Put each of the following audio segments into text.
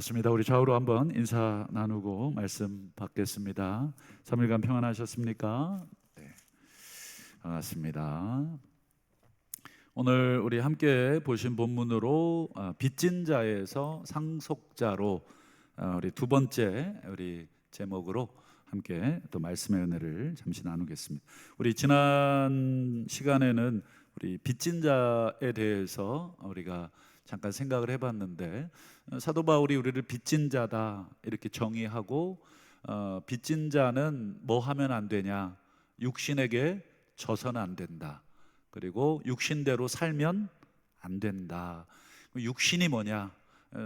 좋습니다. 우리 좌우로 한번 인사 나누고 말씀 받겠습니다. 3일간 평안하셨습니까? 네, 반갑습니다. 오늘 우리 함께 보신 본문으로 빚진 자에서 상속자로 우리 두 번째 우리 제목으로 함께 또 말씀의 은혜를 잠시 나누겠습니다. 우리 지난 시간에는 우리 빚진 자에 대해서 우리가 잠깐 생각을 해봤는데, 사도 바울이 우리를 빚진 자다 이렇게 정의하고, 빚진 자는 뭐 하면 안 되냐, 육신에게 져서는 안 된다, 그리고 육신대로 살면 안 된다. 육신이 뭐냐?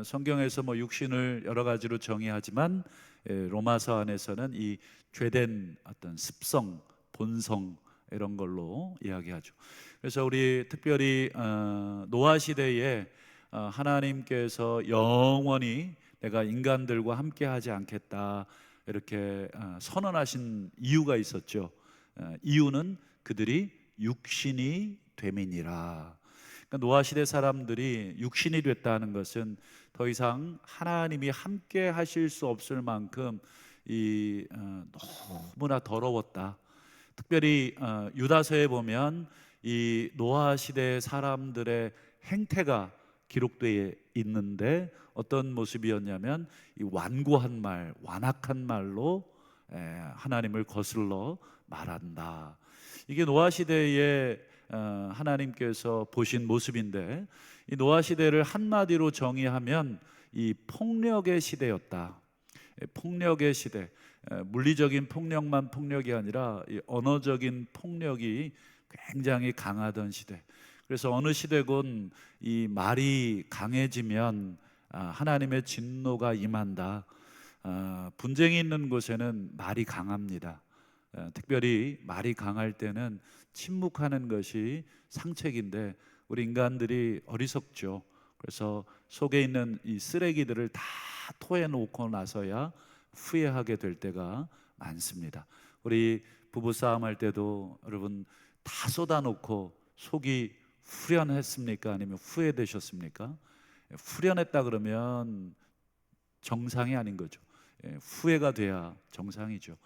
성경에서 뭐 육신을 여러 가지로 정의하지만 로마서 안에서는 이 죄된 어떤 습성, 본성 이런 걸로 이야기하죠. 그래서 우리 특별히 노아 시대에 하나님께서 영원히 내가 인간들과 함께하지 않겠다 이렇게 선언하신 이유가 있었죠. 이유는 그들이 육신이 됨이니라. 그러니까 노아 시대 사람들이 육신이 됐다는 것은 더 이상 하나님이 함께 하실 수 없을 만큼 너무나 더러웠다. 특별히 유다서에 보면 이 노아 시대 사람들의 행태가 기록되어 있는데, 어떤 모습이었냐면 이 완고한 말, 완악한 말로 하나님을 거슬러 말한다. 이게 노아 시대에 하나님께서 보신 모습인데, 이 노아 시대를 한마디로 정의하면 이 폭력의 시대였다. 폭력의 시대, 물리적인 폭력만 폭력이 아니라 이 언어적인 폭력이 굉장히 강하던 시대. 그래서 어느 시대건 이 말이 강해지면 하나님의 진노가 임한다. 분쟁이 있는 곳에는 말이 강합니다. 특별히 말이 강할 때는 침묵하는 것이 상책인데, 우리 인간들이 어리석죠. 그래서 속에 있는 이 쓰레기들을 다 토해놓고 나서야 후회하게 될 때가 많습니다. 우리 부부싸움 할 때도 여러분 다 쏟아놓고 속이 후련했습니까? 아니면 후회되셨습니까? 후련했다 그러면 정상이 아닌 거죠. 후회가 돼야 정상이죠.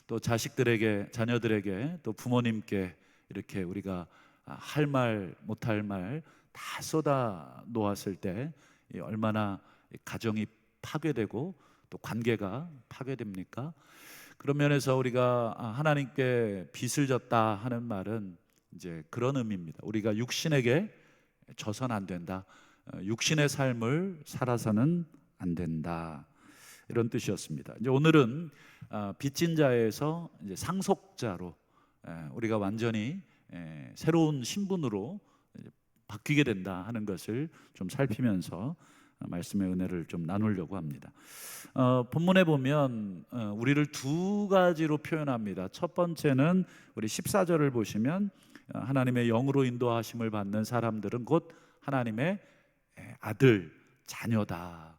또 자식들에게, 자녀들에게, 또 부모님께 이렇게 우리가 할 말, 못할 말 다 쏟아 놓았을 때 얼마나 가정이 파괴되고 또 관계가 파괴됩니까? 그런 면에서 우리가 하나님께 빚을 졌다 하는 말은 이제 그런 의미입니다. 우리가 육신에게 져서는 안 된다. 육신의 삶을 살아서는 안 된다. 이런 뜻이었습니다. 이제 오늘은 빚진 자에서 이제 상속자로 우리가 완전히 새로운 신분으로 바뀌게 된다 하는 것을 좀 살피면서 말씀의 은혜를 좀 나누려고 합니다. 본문에 보면 우리를 두 가지로 표현합니다. 첫 번째는 우리 14절을 보시면 하나님의 영으로 인도하심을 받는 사람들은 곧 하나님의 아들, 자녀다.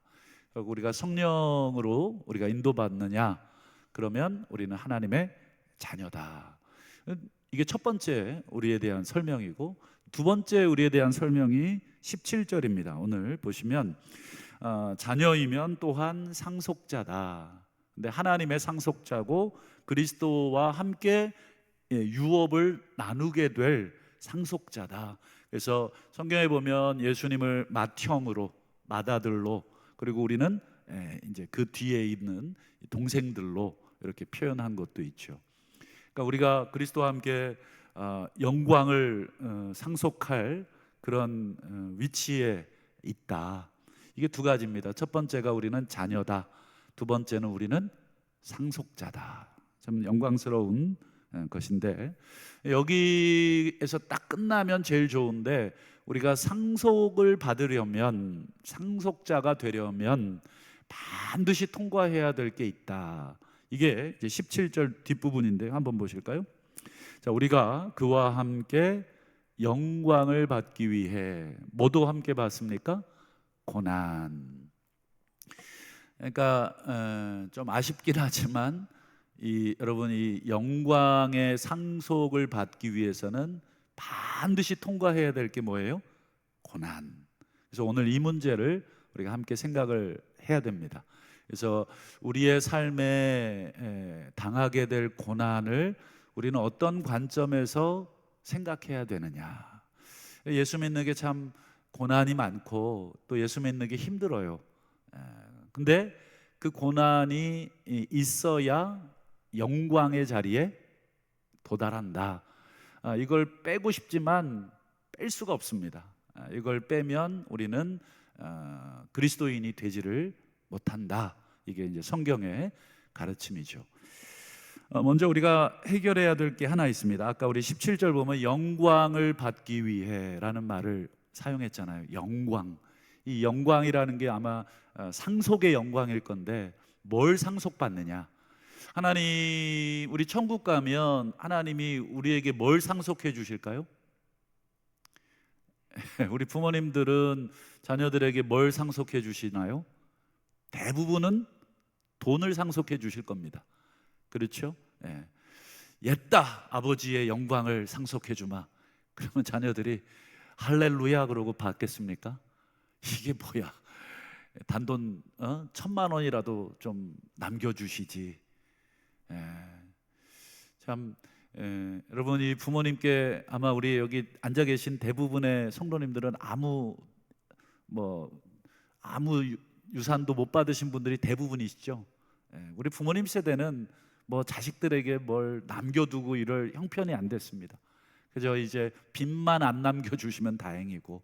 우리가 성령으로 우리가 인도받느냐, 그러면 우리는 하나님의 자녀다. 이게 첫 번째 우리에 대한 설명이고, 두 번째 우리에 대한 설명이 17절입니다. 오늘 보시면 자녀이면 또한 상속자다. 근데 하나님의 상속자고 그리스도와 함께 유업을 나누게 될 상속자다. 그래서 성경에 보면 예수님을 맏형으로, 맏아들로, 그리고 우리는 이제 그 뒤에 있는 동생들로 이렇게 표현한 것도 있죠. 그러니까 우리가 그리스도와 함께 영광을 상속할 그런 위치에 있다. 이게 두 가지입니다. 첫 번째가 우리는 자녀다. 두 번째는 우리는 상속자다. 참 영광스러운 것인데, 여기에서 딱 끝나면 제일 좋은데, 우리가 상속을 받으려면, 상속자가 되려면 반드시 통과해야 될 게 있다. 이게 이제 17절 뒷부분인데요. 한번 보실까요? 자, 우리가 그와 함께 영광을 받기 위해 뭐도 함께 받습니까? 고난. 그러니까 좀 아쉽긴 하지만 여러분, 이 영광의 상속을 받기 위해서는 반드시 통과해야 될 게 뭐예요? 고난. 그래서 오늘 이 문제를 우리가 함께 생각을 해야 됩니다. 그래서 우리의 삶에 당하게 될 고난을 우리는 어떤 관점에서 생각해야 되느냐. 예수 믿는 게 참 고난이 많고 또 예수 믿는 게 힘들어요. 근데 그 고난이 있어야 영광의 자리에 도달한다. 이걸 빼고 싶지만 뺄 수가 없습니다. 이걸 빼면 우리는 그리스도인이 되지를 못한다. 이게 이제 성경의 가르침이죠. 먼저 우리가 해결해야 될 게 하나 있습니다. 아까 우리 17절 보면 영광을 받기 위해라는 말을 사용했잖아요. 영광. 이 영광이라는 게 아마 상속의 영광일 건데 뭘 상속받느냐? 하나님, 우리 천국 가면 하나님이 우리에게 뭘 상속해 주실까요? 우리 부모님들은 자녀들에게 뭘 상속해 주시나요? 대부분은 돈을 상속해 주실 겁니다. 그렇죠? 옛다 아버지의 영광을 상속해 주마. 그러면 자녀들이 할렐루야 그러고 받겠습니까? 이게 뭐야? 단돈 1,000만 원이라도 좀 남겨주시지. 참 여러분이 부모님께 아마 우리 여기 앉아 계신 대부분의 성도님들은 아무 유산도 못 받으신 분들이 대부분이시죠. 우리 부모님 세대는 자식들에게 뭘 남겨두고 이럴 형편이 안 됐습니다. 그저 이제 빚만 안 남겨주시면 다행이고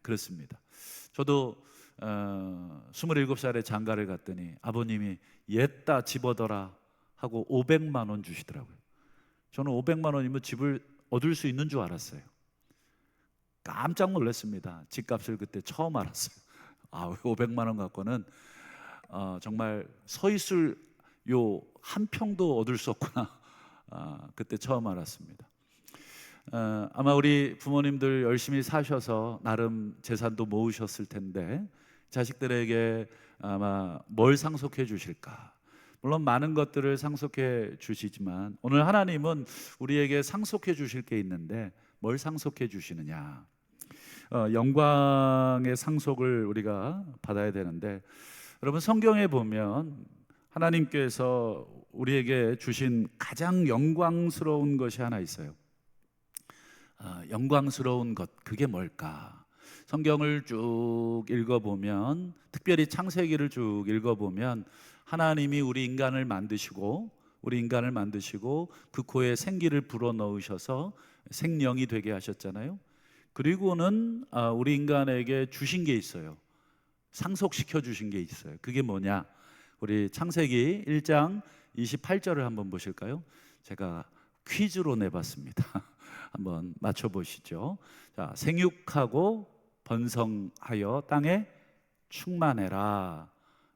그렇습니다. 저도 27살에 장가를 갔더니 아버님이 옛다 집어더라 하고 500만 원 주시더라고요. 저는 500만 원이면 집을 얻을 수 있는 줄 알았어요. 깜짝 놀랐습니다. 집값을 그때 처음 알았어요. 500만 원 갖고는 정말 서 있을 요 한 평도 얻을 수 없구나. 그때 처음 알았습니다. 아마 우리 부모님들 열심히 사셔서 나름 재산도 모으셨을 텐데 자식들에게 아마 뭘 상속해 주실까? 물론 많은 것들을 상속해 주시지만 오늘 하나님은 우리에게 상속해 주실 게 있는데 뭘 상속해 주시느냐? 영광의 상속을 우리가 받아야 되는데 여러분 성경에 보면 하나님께서 우리에게 주신 가장 영광스러운 것이 하나 있어요. 영광스러운 것, 그게 뭘까? 성경을 쭉 읽어보면, 특별히 창세기를 쭉 읽어보면 하나님이 우리 인간을 만드시고 그 코에 생기를 불어넣으셔서 생명이 되게 하셨잖아요. 그리고는 우리 인간에게 주신 게 있어요. 상속시켜 주신 게 있어요. 그게 뭐냐? 우리 창세기 1장 28절을 한번 보실까요? 제가 퀴즈로 내봤습니다. 한번 맞춰보시죠. 자, 생육하고 번성하여 땅에 충만해라.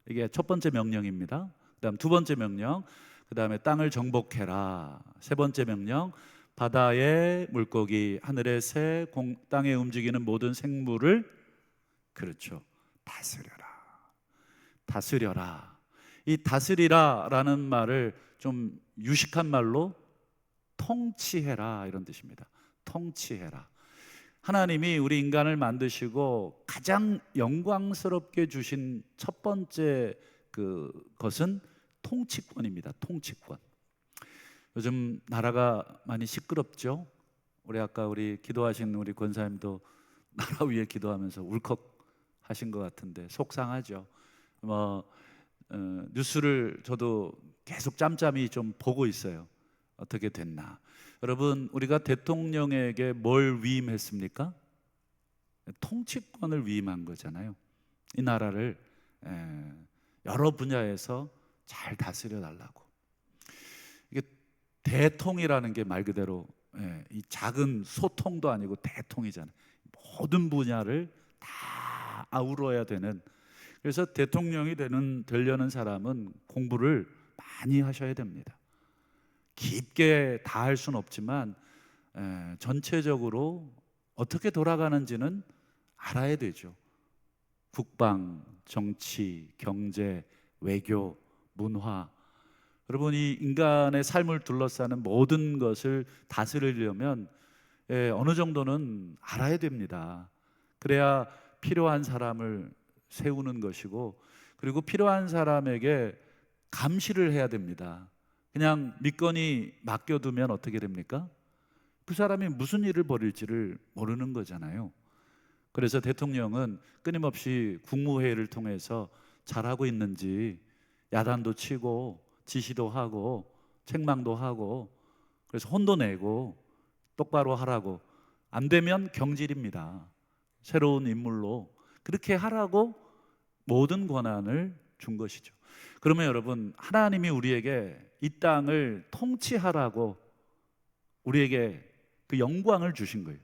이게 첫 번째 명령입니다. 그다음 두 번째 명령, 그 다음에 땅을 정복해라. 세 번째 명령, 바다의 물고기, 하늘의 새, 땅에 움직이는 모든 생물을 그렇죠, 다스려라. 이 다스리라라는 말을 좀 유식한 말로 통치해라 이런 뜻입니다. 통치해라. 하나님이 우리 인간을 만드시고 가장 영광스럽게 주신 첫 번째 것은 통치권입니다. 통치권. 요즘 나라가 많이 시끄럽죠. 아까 우리 기도하신 우리 권사님도 나라 위에 기도하면서 울컥 하신 것 같은데 속상하죠. 뉴스를 저도 계속 짬짬이 좀 보고 있어요. 어떻게 됐나. 여러분, 우리가 대통령에게 뭘 위임했습니까? 통치권을 위임한 거잖아요. 이 나라를 여러 분야에서 잘 다스려 달라고. 이게 대통이라는 게 말 그대로 이 작은 소통도 아니고 대통이잖아요. 모든 분야를 다 아우러야 되는. 그래서 대통령이 되려는 사람은 공부를 많이 하셔야 됩니다. 깊게 다 할 수는 없지만 전체적으로 어떻게 돌아가는지는 알아야 되죠. 국방, 정치, 경제, 외교, 문화. 여러분, 이 인간의 삶을 둘러싸는 모든 것을 다스리려면 어느 정도는 알아야 됩니다. 그래야 필요한 사람을 세우는 것이고, 그리고 필요한 사람에게 감시를 해야 됩니다. 그냥 믿거니 맡겨두면 어떻게 됩니까? 그 사람이 무슨 일을 벌일지를 모르는 거잖아요. 그래서 대통령은 끊임없이 국무회의를 통해서 잘하고 있는지 야단도 치고 지시도 하고 책망도 하고, 그래서 혼도 내고 똑바로 하라고, 안 되면 경질입니다. 새로운 인물로 그렇게 하라고 모든 권한을 준 것이죠. 그러면 여러분, 하나님이 우리에게 이 땅을 통치하라고 우리에게 그 영광을 주신 거예요.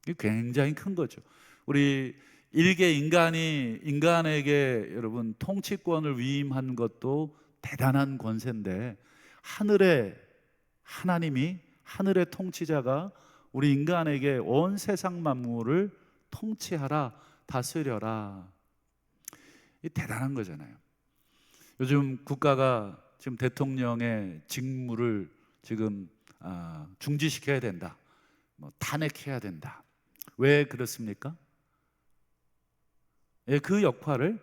이게 굉장히 큰 거죠. 우리 일개 인간에게 여러분 통치권을 위임한 것도 대단한 권세인데, 하늘의 하나님이, 하늘의 통치자가 우리 인간에게 온 세상 만물을 통치하라, 다스려라. 이 대단한 거잖아요. 요즘 국가가 지금 대통령의 직무를 지금 중지시켜야 된다, 탄핵해야 된다. 왜 그렇습니까? 예, 그 역할을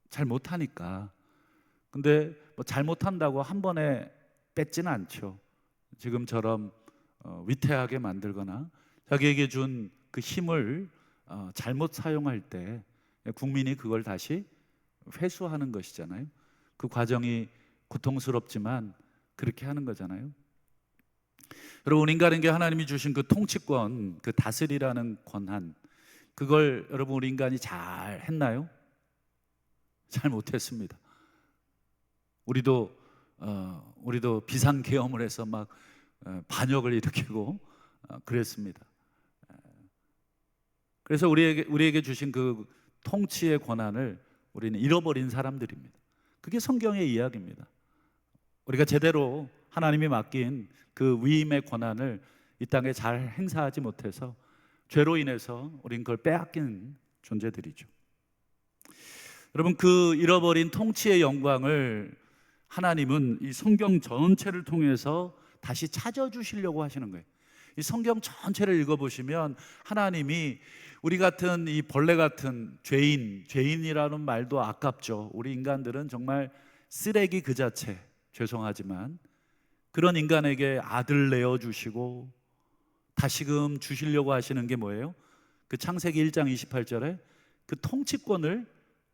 잘 못하니까. 근데 잘못한다고 한 번에 뺏지는 않죠. 지금처럼 위태하게 만들거나 자기에게 준 그 힘을 잘못 사용할 때 국민이 그걸 다시 회수하는 것이잖아요. 그 과정이 고통스럽지만 그렇게 하는 거잖아요. 여러분, 인간에게 하나님이 주신 그 통치권, 그 다스리라는 권한, 그걸 여러분 우리 인간이 잘 했나요? 잘 못했습니다. 우리도 비상계엄을 해서 막 반역을 일으키고 그랬습니다. 그래서 우리에게 주신 그 통치의 권한을 우리는 잃어버린 사람들입니다. 그게 성경의 이야기입니다. 우리가 제대로 하나님이 맡긴 그 위임의 권한을 이 땅에 잘 행사하지 못해서 죄로 인해서 우린 그걸 빼앗긴 존재들이죠. 여러분, 그 잃어버린 통치의 영광을 하나님은 이 성경 전체를 통해서 다시 찾아주시려고 하시는 거예요. 이 성경 전체를 읽어보시면 하나님이 우리 같은 이 벌레 같은 죄인이라는 말도 아깝죠. 우리 인간들은 정말 쓰레기 그 자체, 죄송하지만 그런 인간에게 아들 내어주시고 다시금 주시려고 하시는 게 뭐예요? 그 창세기 1장 28절에 그 통치권을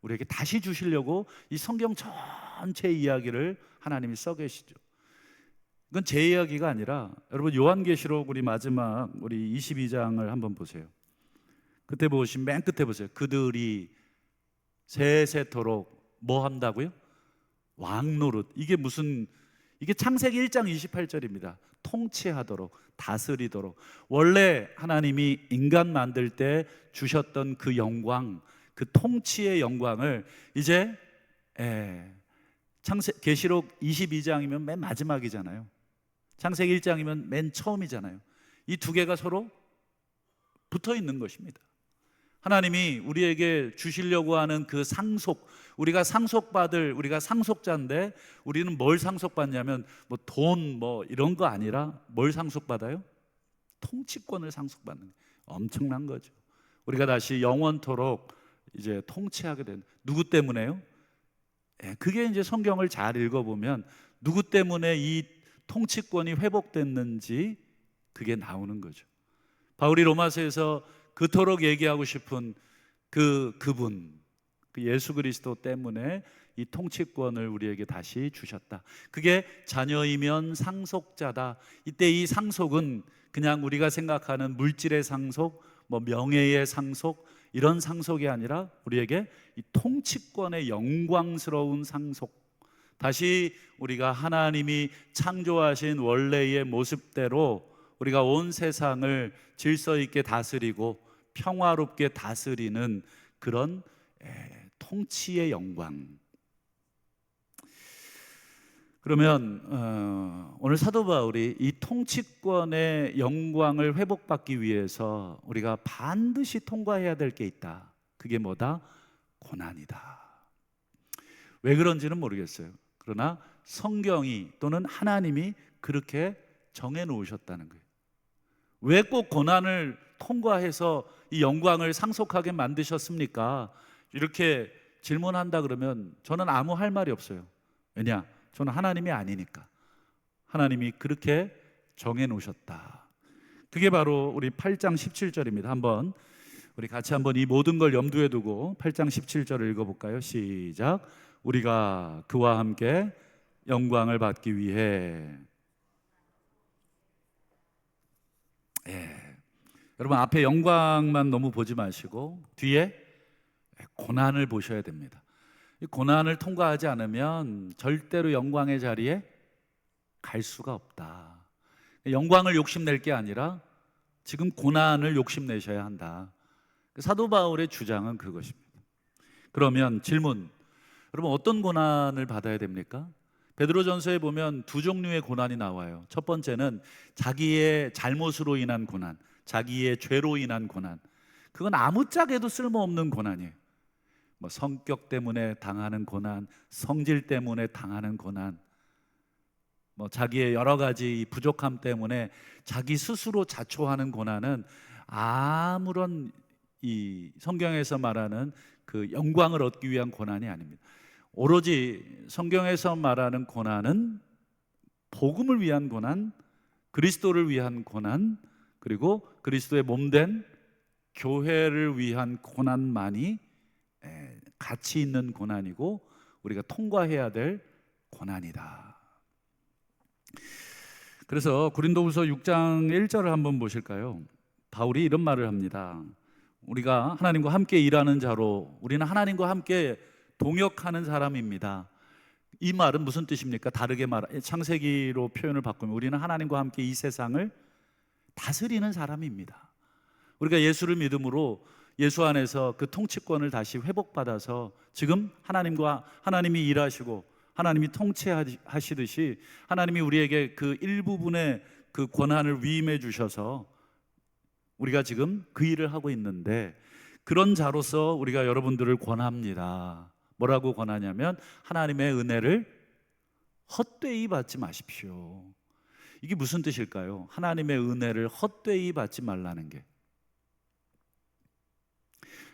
우리에게 다시 주시려고 이 성경 전체 이야기를 하나님이 써 계시죠. 이건 제 이야기가 아니라 여러분 요한계시록 우리 마지막 우리 22장을 한번 보세요. 그때 보시면 맨 끝에 보세요. 그들이 세세토록 뭐 한다고요? 왕노릇. 이게 창세기 1장 28절입니다. 통치하도록, 다스리도록. 원래 하나님이 인간 만들 때 주셨던 그 영광, 그 통치의 영광을 이제 계시록 22장이면 맨 마지막이잖아요. 창세기 1장이면 맨 처음이잖아요. 이 두 개가 서로 붙어 있는 것입니다. 하나님이 우리에게 주시려고 하는 그 상속, 우리가 상속자인데 우리는 뭘 상속받냐면 돈 이런 거 아니라 뭘 상속받아요? 통치권을 상속받는 거예요. 엄청난 거죠. 우리가 다시 영원토록 이제 통치하게 된, 누구 때문에요? 그게 이제 성경을 잘 읽어보면 누구 때문에 이 통치권이 회복됐는지 그게 나오는 거죠. 바울이 로마서에서 그토록 얘기하고 싶은 그분, 그 예수 그리스도 때문에 이 통치권을 우리에게 다시 주셨다. 그게 자녀이면 상속자다. 이때 이 상속은 그냥 우리가 생각하는 물질의 상속, 명예의 상속, 이런 상속이 아니라 우리에게 이 통치권의 영광스러운 상속, 다시 우리가 하나님이 창조하신 원래의 모습대로 우리가 온 세상을 질서 있게 다스리고 평화롭게 다스리는 그런 통치의 영광. 그러면 오늘 사도 바울이 이 통치권의 영광을 회복받기 위해서 우리가 반드시 통과해야 될 게 있다. 그게 뭐다? 고난이다. 왜 그런지는 모르겠어요. 그러나 성경이 또는 하나님이 그렇게 정해 놓으셨다는 거예요. 왜 꼭 고난을 통과해서 이 영광을 상속하게 만드셨습니까? 이렇게 질문한다 그러면 저는 아무 할 말이 없어요. 왜냐? 저는 하나님이 아니니까. 하나님이 그렇게 정해 놓으셨다. 그게 바로 우리 8장 17절입니다. 한번 우리 같이 한번 이 모든 걸 염두에 두고 8장 17절을 읽어볼까요? 시작. 우리가 그와 함께 영광을 받기 위해. 여러분, 앞에 영광만 너무 보지 마시고 뒤에 고난을 보셔야 됩니다. 이 고난을 통과하지 않으면 절대로 영광의 자리에 갈 수가 없다. 영광을 욕심낼 게 아니라 지금 고난을 욕심내셔야 한다. 사도 바울의 주장은 그것입니다. 그러면 질문, 여러분 어떤 고난을 받아야 됩니까? 베드로전서에 보면 두 종류의 고난이 나와요. 첫 번째는 자기의 잘못으로 인한 고난, 자기의 죄로 인한 고난. 그건 아무짝에도 쓸모없는 고난이에요. 뭐 성격 때문에 당하는 고난, 성질 때문에 당하는 고난, 뭐 자기의 여러 가지 부족함 때문에 자기 스스로 자초하는 고난은 아무런 이 성경에서 말하는 그 영광을 얻기 위한 고난이 아닙니다. 오로지 성경에서 말하는 고난은 복음을 위한 고난, 그리스도를 위한 고난, 그리고 그리스도의 몸된 교회를 위한 고난만이 가치 있는 고난이고 우리가 통과해야 될 고난이다. 그래서 고린도후서 6장 1절을 한번 보실까요? 바울이 이런 말을 합니다. 우리가 하나님과 함께 일하는 자로, 우리는 하나님과 함께 동역하는 사람입니다. 이 말은 무슨 뜻입니까? 다르게 창세기로 표현을 바꾸면 우리는 하나님과 함께 이 세상을 다스리는 사람입니다. 우리가 예수를 믿음으로 예수 안에서 그 통치권을 다시 회복받아서 지금 하나님이 일하시고 하나님이 통치하시듯이 하나님이 우리에게 그 일부분의 그 권한을 위임해 주셔서 우리가 지금 그 일을 하고 있는데, 그런 자로서 우리가 여러분들을 권합니다. 뭐라고 권하냐면 하나님의 은혜를 헛되이 받지 마십시오. 이게 무슨 뜻일까요? 하나님의 은혜를 헛되이 받지 말라는 게,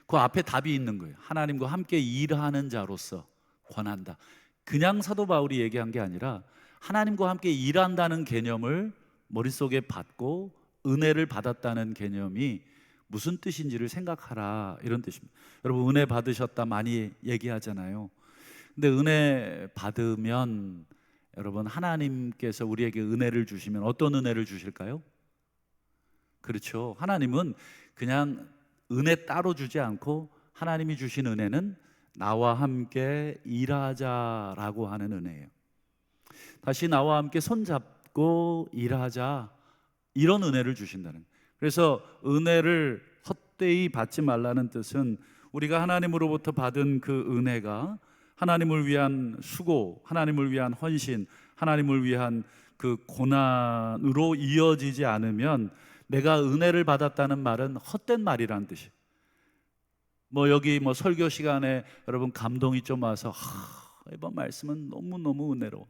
그 앞에 답이 있는 거예요. 하나님과 함께 일하는 자로서 권한다. 그냥 사도 바울이 얘기한 게 아니라 하나님과 함께 일한다는 개념을 머릿속에 받고 은혜를 받았다는 개념이 무슨 뜻인지를 생각하라, 이런 뜻입니다. 여러분, 은혜 받으셨다 많이 얘기하잖아요. 근데 은혜 받으면 여러분, 하나님께서 우리에게 은혜를 주시면 어떤 은혜를 주실까요? 그렇죠. 하나님은 그냥 은혜 따로 주지 않고 하나님이 주신 은혜는 나와 함께 일하자라고 하는 은혜예요. 다시 나와 함께 손잡고 일하자, 이런 은혜를 주신다는 거예요. 그래서 은혜를 헛되이 받지 말라는 뜻은 우리가 하나님으로부터 받은 그 은혜가 하나님을 위한 수고, 하나님을 위한 헌신, 하나님을 위한 그 고난으로 이어지지 않으면 내가 은혜를 받았다는 말은 헛된 말이라는 뜻이에요. 여기 설교 시간에 여러분 감동이 좀 와서 이번 말씀은 너무너무 은혜로워,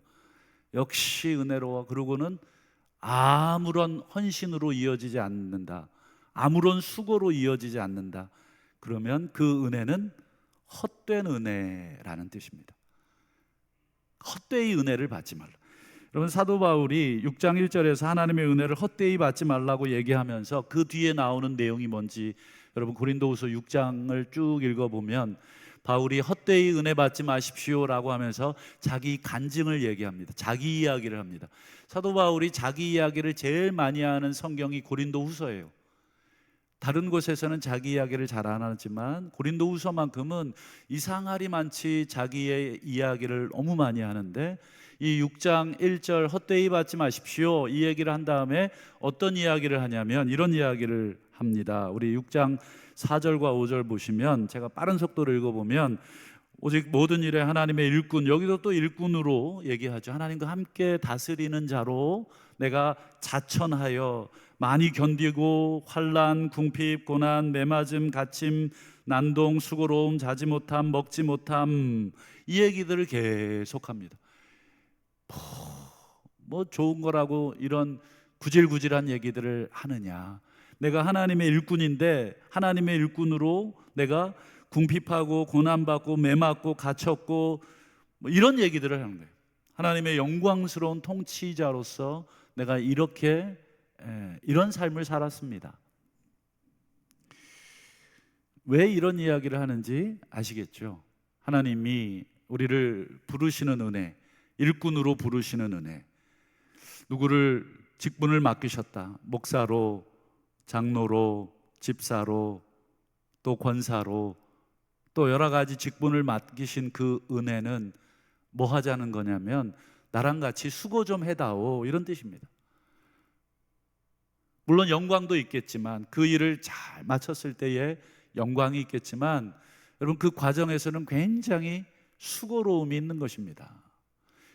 역시 은혜로워, 그러고는 아무런 헌신으로 이어지지 않는다, 아무런 수고로 이어지지 않는다, 그러면 그 은혜는 헛된 은혜라는 뜻입니다. 헛되이 은혜를 받지 말라. 여러분, 사도 바울이 6장 1절에서 하나님의 은혜를 헛되이 받지 말라고 얘기하면서 그 뒤에 나오는 내용이 뭔지 여러분 고린도후서 6장을 쭉 읽어보면 바울이 헛되이 은혜 받지 마십시오라고 하면서 자기 간증을 얘기합니다. 자기 이야기를 합니다. 사도 바울이 자기 이야기를 제일 많이 하는 성경이 고린도후서예요. 다른 곳에서는 자기 이야기를 잘 안 하지만 고린도후서만큼은 이상하리 많지 자기의 이야기를 너무 많이 하는데, 이 6장 1절 헛되이 받지 마십시오 이 얘기를 한 다음에 어떤 이야기를 하냐면 이런 이야기를 합니다. 우리 6장 4절과 5절 보시면, 제가 빠른 속도로 읽어보면 오직 모든 일에 하나님의 일꾼, 여기도 또 일꾼으로 얘기하죠. 하나님과 함께 다스리는 자로 내가 자천하여 많이 견디고 환난, 궁핍, 고난, 매맞음, 갇힘, 난동, 수고로움, 자지 못함, 먹지 못함, 이 얘기들을 계속합니다. 좋은 거라고 이런 구질구질한 얘기들을 하느냐. 내가 하나님의 일꾼인데 하나님의 일꾼으로 내가 궁핍하고 고난받고 매맞고 갇혔고 뭐 이런 얘기들을 하는 거예요. 하나님의 영광스러운 통치자로서 내가 이렇게 이런 삶을 살았습니다. 왜 이런 이야기를 하는지 아시겠죠? 하나님이 우리를 부르시는 은혜, 일꾼으로 부르시는 은혜, 누구를 직분을 맡기셨다. 목사로, 장로로, 집사로, 또 권사로, 또 여러 가지 직분을 맡기신 그 은혜는 뭐 하자는 거냐면 나랑 같이 수고 좀 해다오, 이런 뜻입니다. 물론 영광도 있겠지만, 그 일을 잘 마쳤을 때에 영광이 있겠지만, 여러분 그 과정에서는 굉장히 수고로움이 있는 것입니다.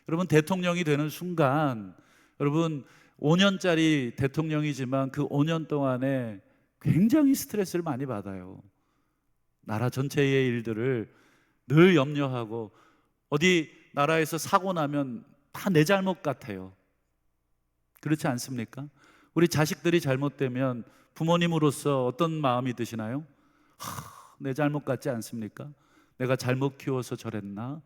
여러분 대통령이 되는 순간, 여러분 5년짜리 대통령이지만 그 5년 동안에 굉장히 스트레스를 많이 받아요. 나라 전체의 일들을 늘 염려하고, 어디 나라에서 사고 나면 다 내 잘못 같아요. 그렇지 않습니까? 우리 자식들이 잘못되면 부모님으로서 어떤 마음이 드시나요? 내 잘못 같지 않습니까? 내가 잘못 키워서 저랬나?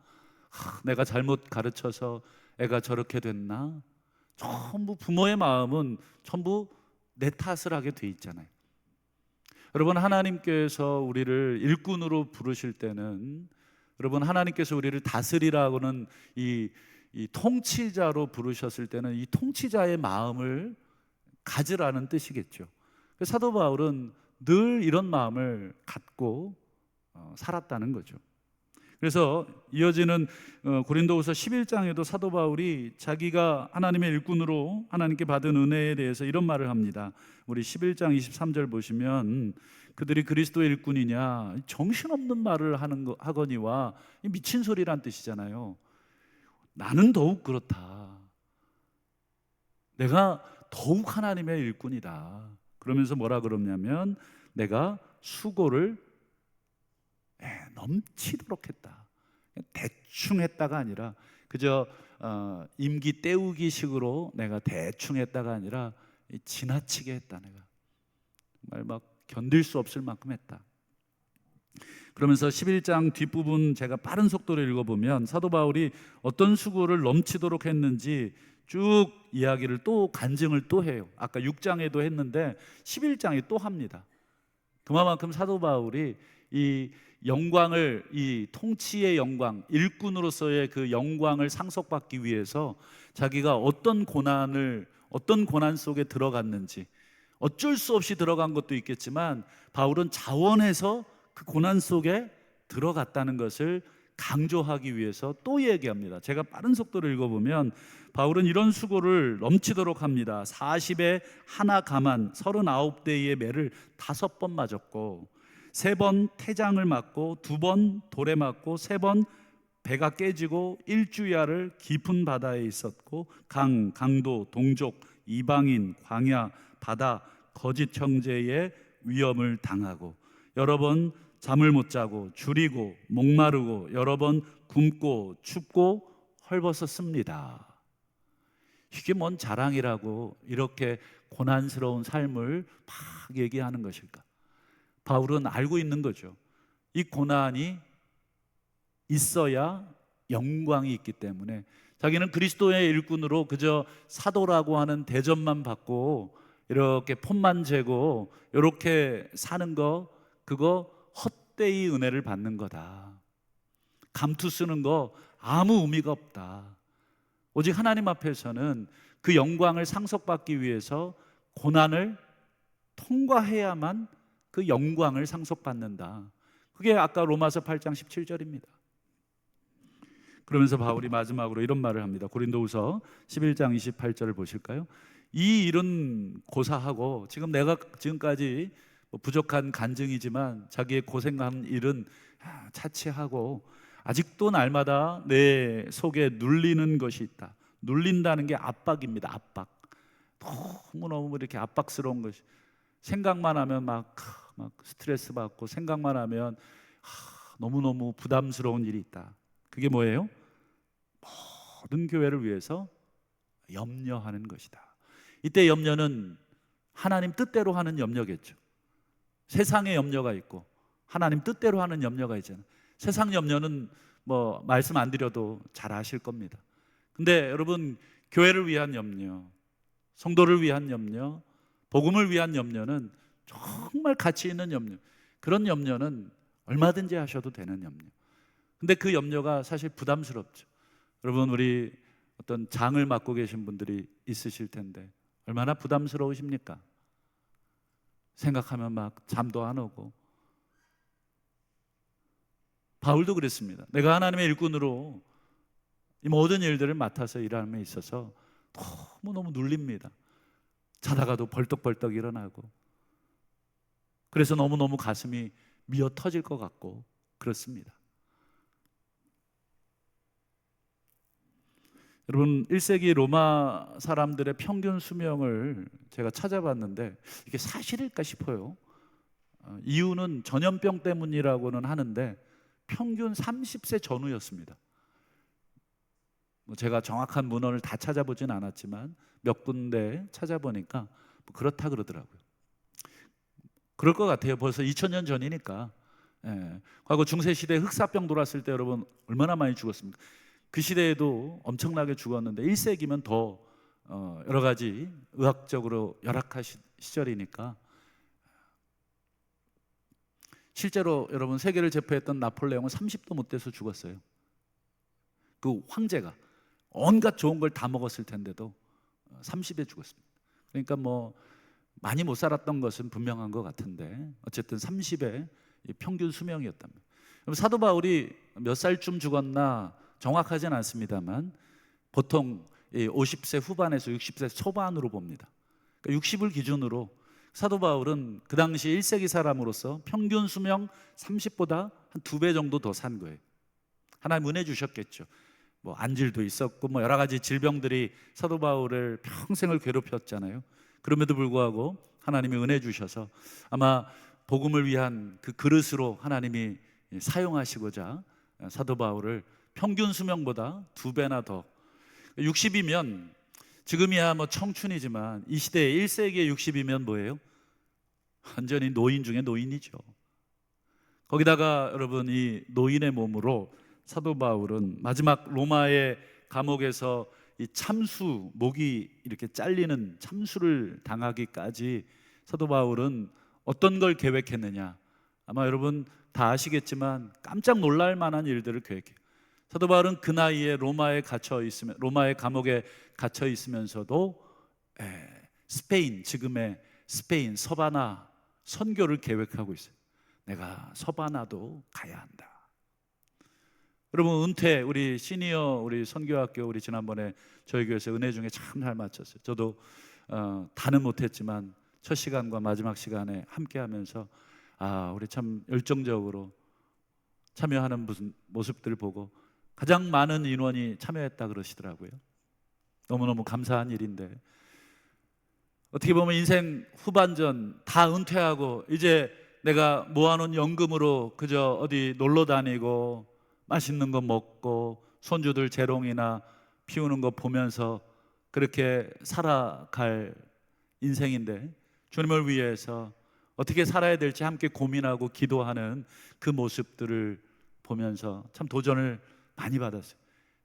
내가 잘못 가르쳐서 애가 저렇게 됐나? 전부 부모의 마음은 전부 내 탓을 하게 돼 있잖아요. 여러분 하나님께서 우리를 일꾼으로 부르실 때는, 여러분 하나님께서 우리를 다스리라고는 이 통치자로 부르셨을 때는 이 통치자의 마음을 가지라는 뜻이겠죠. 사도 바울은 늘 이런 마음을 갖고 살았다는 거죠. 그래서 이어지는 고린도후서 11장에도 사도 바울이 자기가 하나님의 일꾼으로 하나님께 받은 은혜에 대해서 이런 말을 합니다. 우리 11장 23절 보시면, 그들이 그리스도의 일꾼이냐 정신없는 말을 하거니와, 미친 소리란 뜻이잖아요. 나는 더욱 그렇다. 내가 더욱 하나님의 일꾼이다. 그러면서 뭐라 그러냐면, 내가 수고를 넘치도록 했다. 대충 했다가 아니라 그저 임기 때우기 식으로 내가 대충 했다가 아니라 지나치게 했다. 내가 정말 막 견딜 수 없을 만큼 했다. 그러면서 11장 뒷부분 제가 빠른 속도로 읽어보면 사도 바울이 어떤 수고를 넘치도록 했는지 쭉 이야기를 또 간증을 또 해요. 아까 6장에도 했는데 11장에 또 합니다. 그만큼 사도 바울이 이 영광을, 이 통치의 영광, 일꾼으로서의 그 영광을 상속받기 위해서 자기가 어떤 고난 속에 들어갔는지, 어쩔 수 없이 들어간 것도 있겠지만 바울은 자원해서 그 고난 속에 들어갔다는 것을 강조하기 위해서 또 얘기합니다. 제가 빠른 속도로 읽어보면 바울은 이런 수고를 넘치도록 합니다. 40에 하나 가만 39대의 매를 5번 맞았고, 3번 태장을 맞고, 2번 돌에 맞고, 3번 배가 깨지고, 일주야를 깊은 바다에 있었고, 강도, 동족, 이방인, 광야, 바다, 거짓 형제의 위험을 당하고, 여러 번 잠을 못 자고 줄이고 목마르고 여러 번 굶고 춥고 헐벗었습니다. 이게 뭔 자랑이라고 이렇게 고난스러운 삶을 막 얘기하는 것일까? 바울은 알고 있는 거죠. 이 고난이 있어야 영광이 있기 때문에 자기는 그리스도의 일꾼으로 그저 사도라고 하는 대접만 받고 이렇게 폼만 재고 이렇게 사는 거, 그거 헛되이 은혜를 받는 거다. 감투 쓰는 거 아무 의미가 없다. 오직 하나님 앞에서는 그 영광을 상속받기 위해서 고난을 통과해야만 그 영광을 상속받는다. 그게 아까 로마서 8장 17절입니다. 그러면서 바울이 마지막으로 이런 말을 합니다. 고린도후서 11장 28절을 보실까요? 이 일은 고사하고, 지금 내가 지금까지 부족한 간증이지만 자기의 고생한 일은 차치하고, 아직도 날마다 내 속에 눌리는 것이 있다. 눌린다는 게 압박입니다. 압박. 너무너무 이렇게 압박스러운 것이, 생각만 하면 막 스트레스 받고, 생각만 하면 너무너무 부담스러운 일이 있다. 그게 뭐예요? 모든 교회를 위해서 염려하는 것이다. 이때 염려는 하나님 뜻대로 하는 염려겠죠. 세상의 염려가 있고 하나님 뜻대로 하는 염려가 있잖아요. 세상 염려는 뭐 말씀 안 드려도 잘 아실 겁니다. 근데 여러분, 교회를 위한 염려, 성도를 위한 염려, 복음을 위한 염려는 정말 가치 있는 염려. 그런 염려는 얼마든지 하셔도 되는 염려. 근데 그 염려가 사실 부담스럽죠. 여러분, 우리 어떤 장을 맡고 계신 분들이 있으실 텐데 얼마나 부담스러우십니까? 생각하면 막 잠도 안 오고. 바울도 그랬습니다. 내가 하나님의 일꾼으로 이 모든 일들을 맡아서 일함에 있어서 너무너무 눌립니다. 자다가도 벌떡벌떡 일어나고, 그래서 너무너무 가슴이 미어 터질 것 같고 그렇습니다. 여러분, 1세기 로마 사람들의 평균 수명을 제가 찾아봤는데 이게 사실일까 싶어요. 이유는 전염병 때문이라고는 하는데 평균 30세 전후였습니다. 제가 정확한 문헌을 다 찾아보진 않았지만 몇 군데 찾아보니까 그렇다 그러더라고요. 그럴 것 같아요. 벌써 2000년 전이니까. 과거 중세시대 흑사병 돌았을 때 여러분 얼마나 많이 죽었습니까? 그 시대에도 엄청나게 죽었는데 1세기면 더 여러 가지 의학적으로 열악한 시절이니까. 실제로 여러분, 세계를 제패했던 나폴레옹은 30도 못 돼서 죽었어요. 그 황제가 온갖 좋은 걸 다 먹었을 텐데도 30에 죽었습니다. 그러니까 뭐 많이 못 살았던 것은 분명한 것 같은데 어쨌든 30의 평균 수명이었답니다. 사도 바울이 몇 살쯤 죽었나 정확하진 않습니다만 보통 50세 후반에서 60세 초반으로 봅니다. 그러니까 60을 기준으로 사도 바울은 그 당시 1세기 사람으로서 평균 수명 30보다 한 2배 정도 더 산 거예요. 하나님 은혜 주셨겠죠. 뭐 안질도 있었고 뭐 여러 가지 질병들이 사도 바울을 평생을 괴롭혔잖아요. 그럼에도 불구하고 하나님이 은혜 주셔서 아마 복음을 위한 그 그릇으로 하나님이 사용하시고자 사도 바울을 평균 수명보다 2배나 더, 60이면 지금이야 뭐 청춘이지만 이 시대에 1세기에 60이면 뭐예요? 완전히 노인 중에 노인이죠. 거기다가 여러분, 이 노인의 몸으로 사도 바울은 마지막 로마의 감옥에서 이 참수, 목이 이렇게 잘리는 참수를 당하기까지 사도 바울은 어떤 걸 계획했느냐? 아마 여러분 다 아시겠지만 깜짝 놀랄 만한 일들을 계획해요. 사도 바울은 그 나이에 로마의 감옥에 갇혀 있으면서도 스페인, 지금의 스페인 서바나 선교를 계획하고 있어요. 내가 서바나도 가야 한다. 여러분, 은퇴, 우리 시니어, 우리 선교학교, 우리 지난번에 저희 교회에서 은혜 중에 참 잘 마쳤어요. 저도 다는 못했지만 첫 시간과 마지막 시간에 함께하면서 우리 참 열정적으로 참여하는 무슨 모습들을 보고 가장 많은 인원이 참여했다 그러시더라고요. 너무너무 감사한 일인데, 어떻게 보면 인생 후반전 다 은퇴하고 이제 내가 모아놓은 연금으로 그저 어디 놀러 다니고 맛있는 거 먹고 손주들 재롱이나 피우는 거 보면서 그렇게 살아갈 인생인데, 주님을 위해서 어떻게 살아야 될지 함께 고민하고 기도하는 그 모습들을 보면서 참 도전을 많이 받았어요.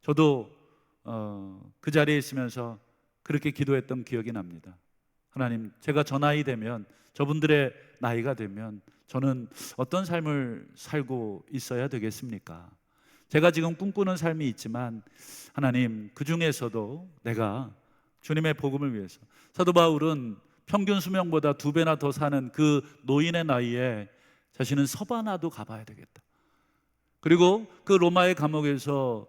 저도 그 자리에 있으면서 그렇게 기도했던 기억이 납니다. 하나님, 제가 저 나이 되면, 저분들의 나이가 되면 저는 어떤 삶을 살고 있어야 되겠습니까? 제가 지금 꿈꾸는 삶이 있지만 하나님, 그 중에서도 내가 주님의 복음을 위해서, 사도 바울은 평균 수명보다 2배나 더 사는 그 노인의 나이에 자신은 서바나도 가봐야 되겠다. 그리고 그 로마의 감옥에서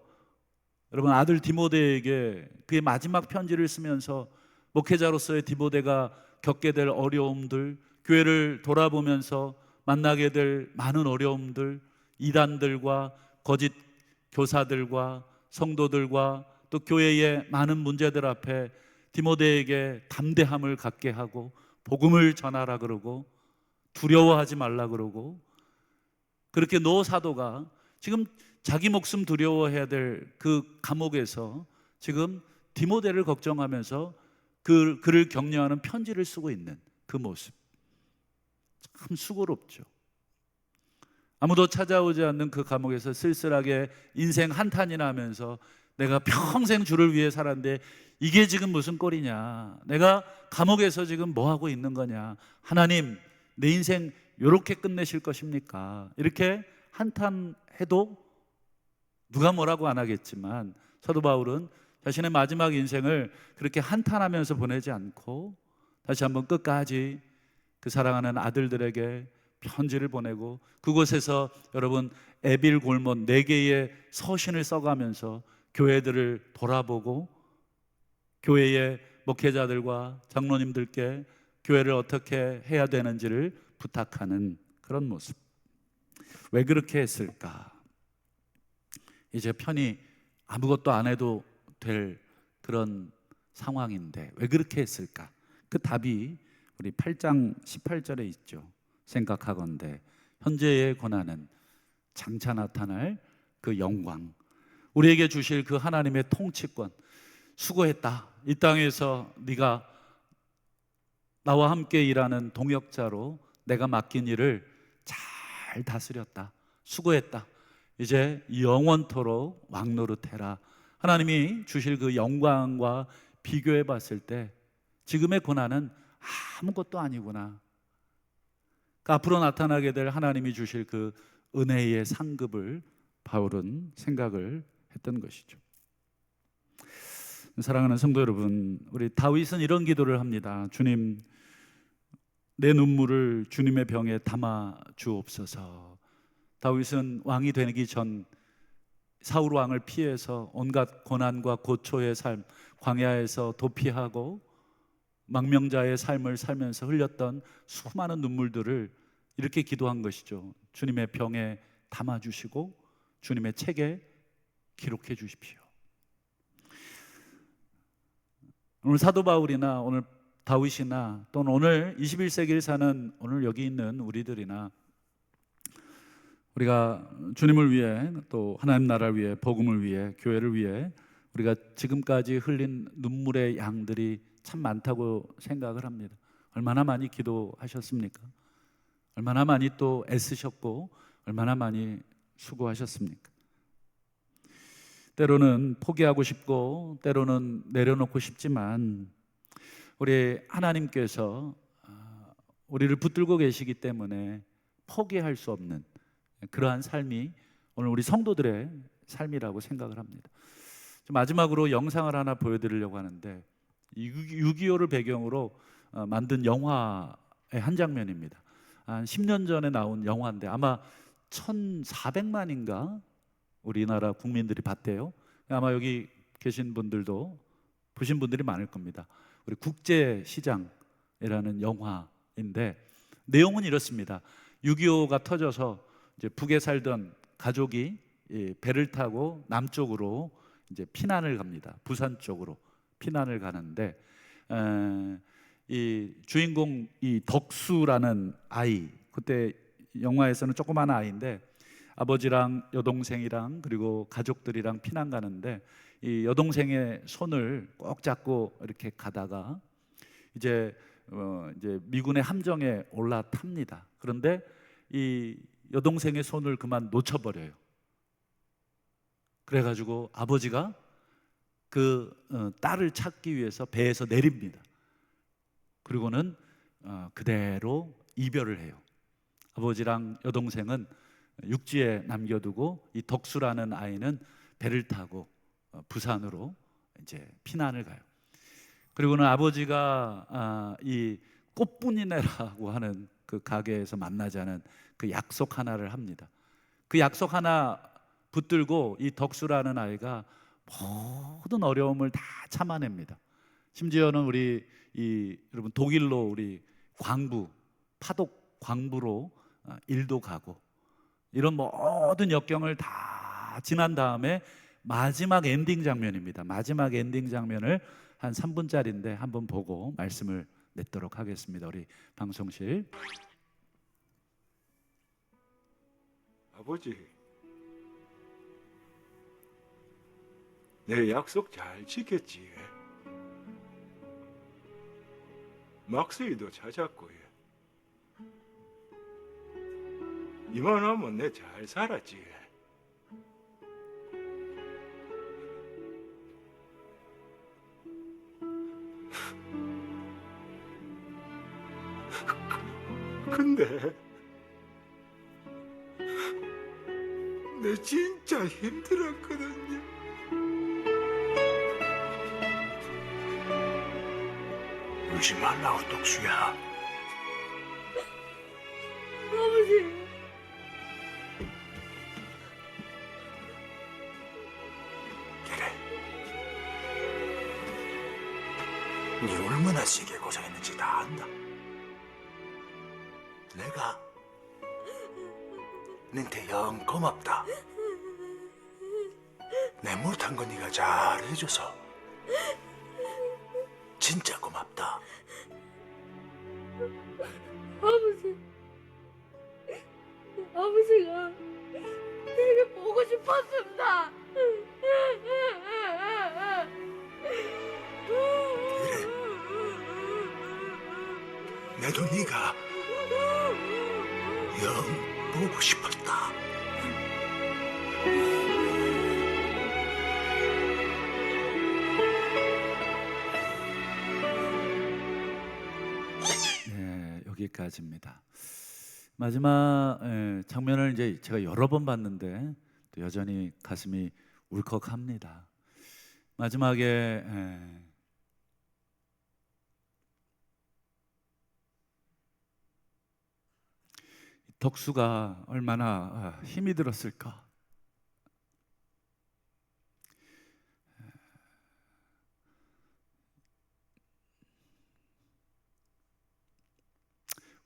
여러분, 아들 디모데에게 그의 마지막 편지를 쓰면서 목회자로서의 디모데가 겪게 될 어려움들, 교회를 돌아보면서 만나게 될 많은 어려움들, 이단들과 거짓 교사들과 성도들과 또 교회의 많은 문제들 앞에 디모데에게 담대함을 갖게 하고 복음을 전하라 그러고 두려워하지 말라 그러고, 그렇게 노 사도가 지금 자기 목숨 두려워해야 될 그 감옥에서 지금 디모데를 걱정하면서 그를 격려하는 편지를 쓰고 있는 그 모습, 참 수고롭죠. 아무도 찾아오지 않는 그 감옥에서 쓸쓸하게 인생 한탄이나 하면서 내가 평생 주를 위해 살았는데 이게 지금 무슨 꼴이냐, 내가 감옥에서 지금 뭐 하고 있는 거냐, 하나님 내 인생 이렇게 끝내실 것입니까? 이렇게 한탄해도 누가 뭐라고 안 하겠지만, 사도 바울은 자신의 마지막 인생을 그렇게 한탄하면서 보내지 않고 다시 한번 끝까지 그 사랑하는 아들들에게 편지를 보내고, 그곳에서 여러분 에빌 골못 4개의 서신을 써가면서 교회들을 돌아보고 교회의 목회자들과 장로님들께 교회를 어떻게 해야 되는지를 부탁하는 그런 모습. 왜 그렇게 했을까? 이제 편히 아무것도 안 해도 될 그런 상황인데 왜 그렇게 했을까? 그 답이 우리 8장 18절에 있죠. 생각하건대 현재의 고난은 장차 나타날 그 영광, 우리에게 주실 그 하나님의 통치권. 수고했다. 이 땅에서 네가 나와 함께 일하는 동역자로 내가 맡긴 일을 잘 다스렸다. 수고했다. 이제 영원토록 왕노릇해라. 하나님이 주실 그 영광과 비교해 봤을 때 지금의 고난은 아무것도 아니구나. 앞으로 나타나게 될 하나님이 주실 그 은혜의 상급을 바울은 생각을 했던 것이죠. 사랑하는 성도 여러분, 우리 다윗은 이런 기도를 합니다. 주님, 내 눈물을 주님의 병에 담아 주옵소서. 다윗은 왕이 되기 전 사울 왕을 피해서 온갖 고난과 고초의 삶, 광야에서 도피하고 망명자의 삶을 살면서 흘렸던 수많은 눈물들을 이렇게 기도한 것이죠. 주님의 병에 담아주시고 주님의 책에 기록해 주십시오. 오늘 사도 바울이나 오늘 다윗이나 또는 오늘 21세기를 사는 오늘 여기 있는 우리들이나 우리가 주님을 위해 또 하나님 나라를 위해 복음을 위해 교회를 위해 우리가 지금까지 흘린 눈물의 양들이 참 많다고 생각을 합니다. 얼마나 많이 기도하셨습니까? 얼마나 많이 또 애쓰셨고 얼마나 많이 수고하셨습니까? 때로는 포기하고 싶고 때로는 내려놓고 싶지만 우리 하나님께서 우리를 붙들고 계시기 때문에 포기할 수 없는 그러한 삶이 오늘 우리 성도들의 삶이라고 생각을 합니다. 마지막으로 영상을 하나 보여드리려고 하는데 6.25를 배경으로 만든 영화의 한 장면입니다. 한 10년 전에 나온 영화인데 아마 1,400만인가 우리나라 국민들이 봤대요. 아마 여기 계신 분들도 보신 분들이 많을 겁니다. 우리 국제시장이라는 영화인데 내용은 이렇습니다. 6.25가 터져서 이제 북에 살던 가족이 배를 타고 남쪽으로 이제 피난을 갑니다. 부산 쪽으로 피난을 가는데 이 주인공 이 덕수라는 아이, 그때 영화에서는 조그마한 아이인데 아버지랑 여동생이랑 그리고 가족들이랑 피난 가는데 이 여동생의 손을 꼭 잡고 이렇게 가다가 이제 미군의 함정에 올라탑니다. 그런데 이 여동생의 손을 그만 놓쳐버려요. 그래가지고 아버지가 그 딸을 찾기 위해서 배에서 내립니다. 그리고는 그대로 이별을 해요. 아버지랑 여동생은 육지에 남겨두고 이 덕수라는 아이는 배를 타고 부산으로 이제 피난을 가요. 그리고는 아버지가 이 꽃분이네라고 하는 그 가게에서 만나자는 그 약속 하나를 합니다. 그 약속 하나 붙들고 이 덕수라는 아이가 모든 어려움을 다 참아냅니다. 심지어는 우리 여러분 독일로 우리 광부 파독 광부로 일도 가고 이런 모든 역경을 다 지난 다음에 마지막 엔딩 장면입니다. 마지막 엔딩 장면을 한 3분짜리인데 한번 보고 말씀을 맺도록 하겠습니다. 우리 방송실. 아버지, 내 약속 잘 지켰지? 막수이도 찾았고, 이만하면 내 잘 살았지. 근데 내 진짜 힘들었거든요. 울지 말라고, 독수야. 아버지, 그래. 네 얼마나 세게 고생했는지 다 안다. 내가 너한테 영 고맙다. 내 못한 거 네가 잘 해줘서 진짜 고맙다. 아버지, 아버지가 되게 보고 싶었습니다. 나도 네가 영 보고 싶었다. 네, 여기까지입니다. 마지막 장면을 이제 제가 여러 번 봤는데 또 여전히 가슴이 울컥합니다. 마지막에 덕수가 얼마나 힘이 들었을까.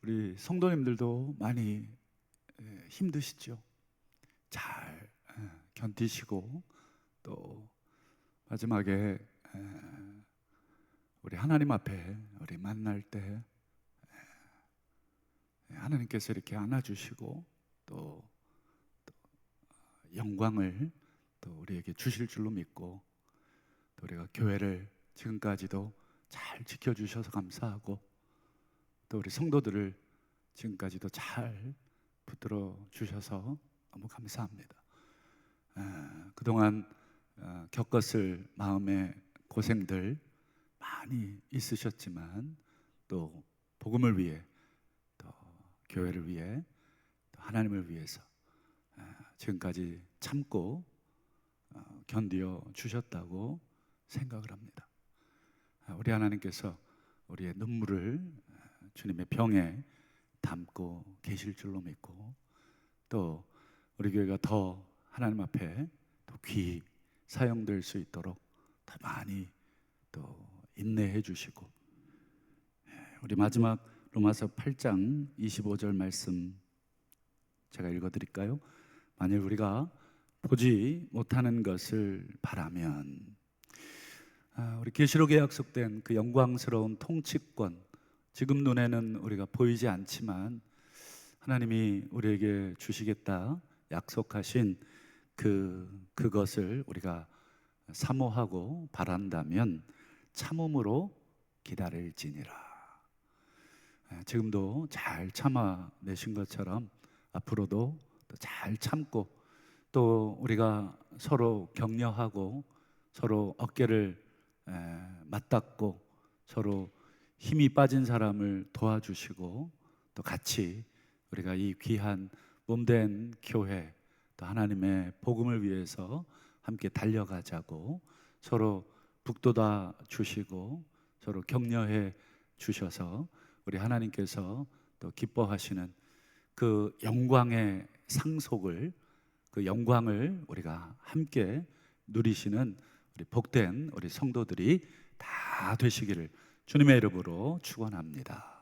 우리 성도님들도 많이 힘드시죠? 잘 견디시고 또 마지막에 우리 하나님 앞에 우리 만날 때 하나님께서 이렇게 안아주시고 또 영광을 또 우리에게 주실 줄로 믿고 또 우리가 교회를 지금까지도 잘 지켜주셔서 감사하고 또 우리 성도들을 지금까지도 잘 붙들어 주셔서 너무 감사합니다. 그동안 겪었을 마음의 고생들 많이 있으셨지만 또 복음을 위해 또 교회를 위해 또 하나님을 위해서 지금까지 참고 견디어 주셨다고 생각을 합니다. 우리 하나님께서 우리의 눈물을 주님의 병에 담고 계실 줄로 믿고 또 우리 교회가 더 하나님 앞에 또 귀히 사용될 수 있도록 더 많이 또 인내해 주시고 우리 마지막 로마서 8장 25절 말씀 제가 읽어드릴까요? 만일 우리가 보지 못하는 것을 바라면 우리 계시록에 약속된 그 영광스러운 통치권 지금 눈에는 우리가 보이지 않지만 하나님이 우리에게 주시겠다 약속하신 그것을 우리가 사모하고 바란다면 참음으로 기다릴지니라. 지금도 잘 참아내신 것처럼 앞으로도 잘 참고 또 우리가 서로 격려하고 서로 어깨를 맞닿고 서로 힘이 빠진 사람을 도와주시고 또 같이 우리가 이 귀한 몸된 교회 또 하나님의 복음을 위해서 함께 달려가자고 서로 북돋아 주시고 서로 격려해 주셔서 우리 하나님께서 또 기뻐하시는 그 영광의 상속을 그 영광을 우리가 함께 누리시는 우리 복된 우리 성도들이 다 되시기를 주님의 이름으로 축원합니다.